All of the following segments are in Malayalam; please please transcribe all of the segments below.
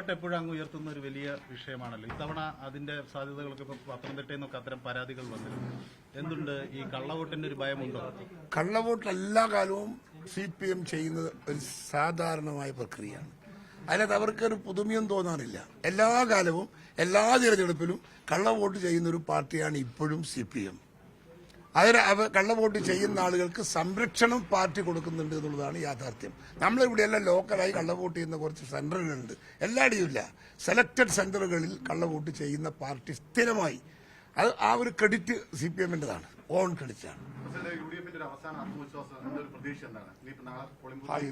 കള്ളവോട്ട് എപ്പോഴും അങ്ങ് ഉയർത്തുന്ന ഒരു വലിയ വിഷയമാണല്ലോ. ഇത്തവണ അതിന്റെ സാധ്യതകളൊക്കെ ഇപ്പൊ പത്തനംതിട്ടയിൽ നിന്നൊക്കെ അത്തരം പരാതികൾ വന്നിരുന്നു. എന്തുണ്ട് ഈ കള്ളവോട്ടിന്റെ ഒരു ഭയമുണ്ടോ? കള്ളവോട്ട് എല്ലാ കാലവും CPM ചെയ്യുന്നത് ഒരു സാധാരണമായ പ്രക്രിയയാണ്. അതിനകത്ത് അവർക്കൊരു പുതുമയും തോന്നാറില്ല. എല്ലാ കാലവും എല്ലാ തിരഞ്ഞെടുപ്പിലും കള്ളവോട്ട് ചെയ്യുന്ന ഒരു പാർട്ടിയാണ് ഇപ്പോഴും CPM. കള്ളവോട്ട് ചെയ്യുന്ന ആളുകൾക്ക് സംരക്ഷണം പാർട്ടി കൊടുക്കുന്നുണ്ട് എന്നുള്ളതാണ് യാഥാർത്ഥ്യം. നമ്മളിവിടെയെല്ലാം ലോക്കലായി കള്ളവോട്ട് ചെയ്യുന്ന കുറച്ച് സെന്ററുകളുണ്ട്, എല്ലായിടെയും ഇല്ല. സെലക്ടഡ് സെന്ററുകളിൽ കള്ളവോട്ട് ചെയ്യുന്ന പാർട്ടി സ്ഥിരമായി അത് ആ ഒരു ക്രെഡിറ്റ് CPM-ന്റേതാണ്, ഓൺ ക്രെഡിറ്റാണ്.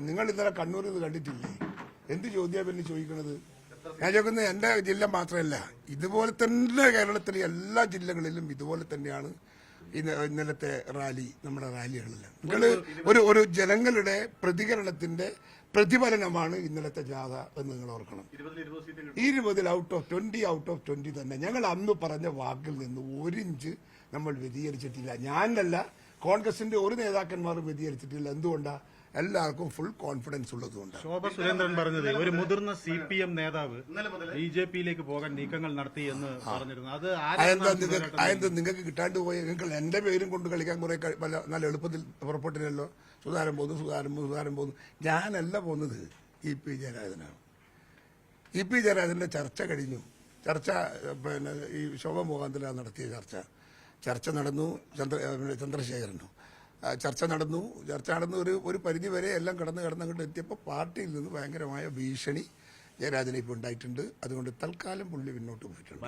നിങ്ങൾ ഇന്നലെ കണ്ണൂരിൽ നിന്ന് കണ്ടിട്ടില്ലേ? എന്ത് ചോദ്യം പിന്നെ ചോദിക്കണത്? ഞാൻ ചോദിക്കുന്നത് എന്റെ ജില്ല മാത്രമല്ല, ഇതുപോലെ തന്നെ കേരളത്തിലെ എല്ലാ ജില്ലകളിലും ഇതുപോലെ തന്നെയാണ് ഇന്നലത്തെ റാലി, നമ്മുടെ റാലികളെല്ലാം. നിങ്ങൾ ഒരു ജനങ്ങളുടെ പ്രതികരണത്തിന്റെ പ്രതിഫലനമാണ് ഇന്നലത്തെ ജാഥ എന്ന് നിങ്ങൾ ഓർക്കണം. 20 ഔട്ട് ഓഫ് 20 തന്നെ. ഞങ്ങൾ അന്ന് പറഞ്ഞ വാക്കിൽ നിന്ന് 1 ഇഞ്ച് നമ്മൾ വ്യതിചലിച്ചിട്ടില്ല. ഞാനല്ല, കോൺഗ്രസിന്റെ ഒരു നേതാക്കന്മാരും വ്യതിചലിച്ചിട്ടില്ല. എന്തുകൊണ്ടാ? എല്ലാവർക്കും ഫുൾ കോൺഫിഡൻസ് ഉള്ളതുകൊണ്ട്. ശോഭ സുരേന്ദ്രൻ പറഞ്ഞത് ഒരു മുതിർന്ന CPM നേതാവ് BJP-യിലേക്ക് പോകാൻ നീക്കങ്ങൾ നടത്തി എന്ന് പറഞ്ഞിരുന്നു. അതെന്താ നിങ്ങൾക്ക് കിട്ടാണ്ട് പോയ? നിങ്ങൾ എന്റെ പേരും കൊണ്ട് കളിക്കാൻ കുറെ നല്ല എളുപ്പത്തിൽ പുറപ്പെട്ടില്ലല്ലോ. സുധാരൻ പോകുന്നു. ഞാനല്ല പോകുന്നത്, EP ജയരാജനാണ്. EP ജയരാജന്റെ ചർച്ച കഴിഞ്ഞു. പിന്നെ ഈ ശോഭ മുഖാന്തരം നടത്തിയ ചർച്ച നടന്നു. ചന്ദ്രശേഖരനോ ചർച്ച നടന്നു ഒരു പരിധി വരെ എല്ലാം കടന്നങ്ങോട്ട് എത്തിയപ്പോൾ പാർട്ടിയിൽ നിന്ന് ഭയങ്കരമായ ഭീഷണി ജയരാജനെ ഇപ്പോൾ ഉണ്ടായിട്ടുണ്ട്. അതുകൊണ്ട് തൽക്കാലം പുള്ളി പിന്നോട്ട് പോയിട്ടുണ്ട്,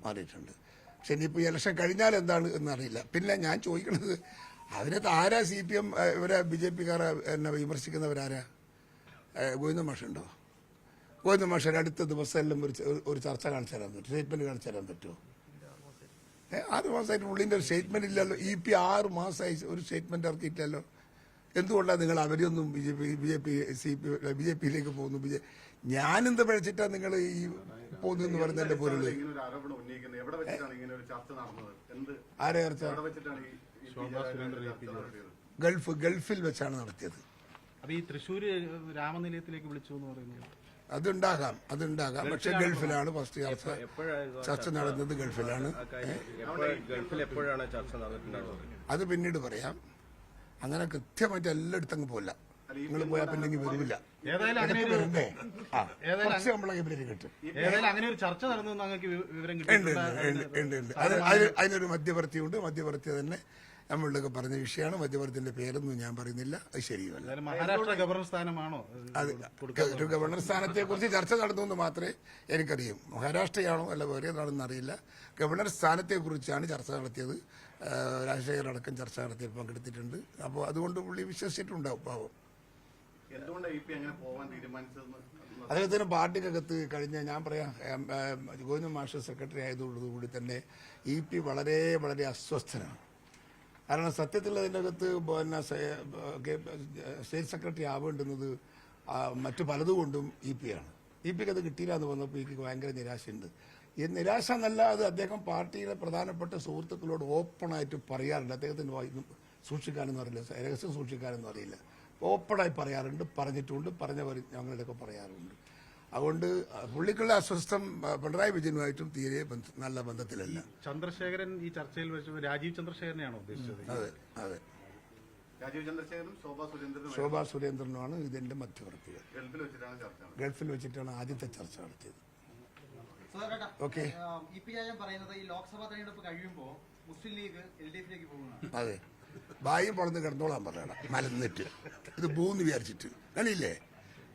മാറിയിട്ടുണ്ട്. പക്ഷെ ഇനിയിപ്പോൾ ഇലക്ഷൻ കഴിഞ്ഞാൽ എന്താണ് എന്നറിയില്ല. പിന്നെ ഞാൻ ചോദിക്കുന്നത്, അതിനകത്ത് ആരാ CPM ഇവരെ BJP-കാരെ എന്നെ വിമർശിക്കുന്നവരാരാ? ഗോവിന്ദ മാഷുണ്ടോ? ഗോവിന്ദ മാഷ് അടുത്ത ദിവസം എല്ലാം ഒരു ചർച്ച കാണിച്ചു തരാൻ പറ്റും, സ്റ്റേറ്റ്മെന്റ് കാണിച്ചു തരാൻ പറ്റുമോ? 6 മാസമായിട്ട് പുള്ളിന്റെ ഒരു സ്റ്റേറ്റ്മെന്റ് ഇല്ലല്ലോ. EP 6 മാസമായി ഒരു സ്റ്റേറ്റ്മെന്റ് ഇറക്കിയിട്ടല്ലോ. എന്തുകൊണ്ടാണ് നിങ്ങൾ അവരെയൊന്നും BJP-യിലേക്ക് പോകുന്നു? ഞാനെന്ത് പഴിച്ചിട്ടാ നിങ്ങൾ ഈ പോകുന്നു പറയുന്നതിന്റെ പൊരുള്? ആരെ ചർച്ച? ഗൾഫിൽ വെച്ചാണ് നടത്തിയത്. ഈ തൃശ്ശൂര് രാമനിലയത്തിലേക്ക് വിളിച്ചു എന്ന് പറയുന്നത് അതുണ്ടാകാം. പക്ഷെ ഗൾഫിലാണ് ഫസ്റ്റ് ചർച്ച നടന്നത്. ഗൾഫിലാണ്. അത് പിന്നീട് പറയാം. അങ്ങനെ കൃത്യമായിട്ട് എല്ലായിടത്തും അങ്ങ് പോല. നിങ്ങൾ പോയാൽ പിന്നെ വരില്ല. അതിനൊരു മധ്യവർത്തിയുണ്ട്. മധ്യവർത്തി തന്നെ നമ്മളിലൊക്കെ പറഞ്ഞ വിഷയമാണ്. മധ്യവർത്തിന്റെ പേരൊന്നും ഞാൻ പറയുന്നില്ല, അത് ശരിയല്ല. മഹാരാഷ്ട്ര ഗവർണർ സ്ഥാനമാണോ? ഒരു ഗവർണർ സ്ഥാനത്തെ കുറിച്ച് ചർച്ച നടന്നു എന്ന് മാത്രമേ എനിക്കറിയൂ. മഹാരാഷ്ട്രയാണോ അല്ല വേറെ ഏതാണെന്ന് അറിയില്ല. ഗവർണർ സ്ഥാനത്തെ കുറിച്ചാണ് ചർച്ച നടത്തിയത്. രാജശേഖരടക്കം ചർച്ച നടത്തിയത് പങ്കെടുത്തിട്ടുണ്ട്. അപ്പോൾ അതുകൊണ്ട് പുള്ളി വിശ്വസിച്ചിട്ടുണ്ടാവും പാവം. അദ്ദേഹത്തിന് പാർട്ടിക്കകത്ത് കഴിഞ്ഞ ഞാൻ പറയാം, ഗോവിന്ദ മാഷ് സെക്രട്ടറി ആയതോടുകൂടി തന്നെ EP വളരെ വളരെ അസ്വസ്ഥനാണ്. കാരണം സത്യത്തിൽ അതിനകത്ത് പിന്നെ സ്റ്റേറ്റ് സെക്രട്ടറി ആവേണ്ടുന്നത് മറ്റു പലതുകൊണ്ടും EP-യാണ്. EP-ക്ക് അത് കിട്ടിയില്ല എന്ന് വന്നപ്പോൾ EP-ക്ക് ഭയങ്കര നിരാശയുണ്ട്. ഈ നിരാശ എന്നല്ല, അത് അദ്ദേഹം പാർട്ടിയിലെ പ്രധാനപ്പെട്ട സുഹൃത്തുക്കളോട് ഓപ്പണായിട്ട് പറയാറുണ്ട്. അദ്ദേഹത്തിന് സൂക്ഷിക്കാനൊന്നും അറിയില്ല, രഹസ്യം സൂക്ഷിക്കാനൊന്നും അറിയില്ല. ഓപ്പണായി പറയാറുണ്ട്, പറഞ്ഞിട്ടുണ്ട്, പറഞ്ഞവർ ഞങ്ങളുടെയൊക്കെ പറയാറുണ്ട്. അതുകൊണ്ട് പുള്ളിക്കുള്ള അസ്വസ്ഥം പിണറായി വിജയനുമായിട്ടും തീരെ നല്ല ബന്ധത്തിലല്ല. ചന്ദ്രശേഖരൻ ഈ ചർച്ചയിൽ വെച്ച് രാജീവ് ചന്ദ്രശേഖരനെയാണോ ഉദ്ദേശിച്ചത്? അതെ. രാജീവ് ചന്ദ്രശേഖരനും ശോഭാ സുരേന്ദ്രനുമാണ് ഇതിന്റെ മധ്യവർത്തികൾ. ഗൾഫിൽ വെച്ചിട്ടാണ് ആദ്യത്തെ ചർച്ച നടത്തിയത്. ഓക്കെ. പറയുന്നത് ഈ ലോക്സഭാ തെരഞ്ഞെടുപ്പ് കഴിയുമ്പോൾ മുസ്ലിം ലീഗ് LDF-ലേക്ക് പോകുന്നു. അതെ, ബായും വളർന്ന് കിടന്നോളാൻ പറയണം മലന്നിട്ട്. ഇത് ഭൂന്ന് വിചാരിച്ചിട്ട് കണ്ടില്ലേ?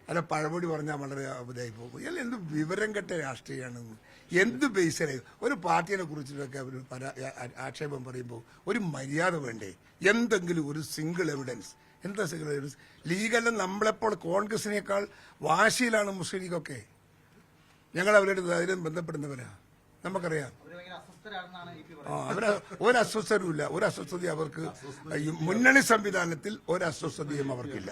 അല്ല, പഴമൊഴി പറഞ്ഞാൽ വളരെ ഇതായി പോകും. അല്ല, എന്ത് വിവരം കെട്ട രാഷ്ട്രീയമാണെന്ന്. എന്ത് ബേസിലായി ഒരു പാർട്ടിയെ കുറിച്ചിട്ടൊക്കെ അവർ ആക്ഷേപം പറയുമ്പോൾ ഒരു മര്യാദ വേണ്ടേ? എന്തെങ്കിലും ഒരു സിംഗിൾ എവിഡൻസ്. എന്താ സിംഗിൾ എവിഡൻസ്? ലീഗെല്ലാം നമ്മളെപ്പോൾ കോൺഗ്രസിനേക്കാൾ വാശിയിലാണ് മുസ്ലിം ലീഗൊക്കെ. ഞങ്ങൾ അവരുടെ ധൈര്യം ബന്ധപ്പെടുന്നവരാ, നമുക്കറിയാം. അവര് ഒരു അസ്വസ്ഥതയുമില്ല. ഒരു അസ്വസ്ഥതയും അവർക്ക് മുന്നണി സംവിധാനത്തിൽ ഒരു അസ്വസ്ഥതയും അവർക്കില്ല.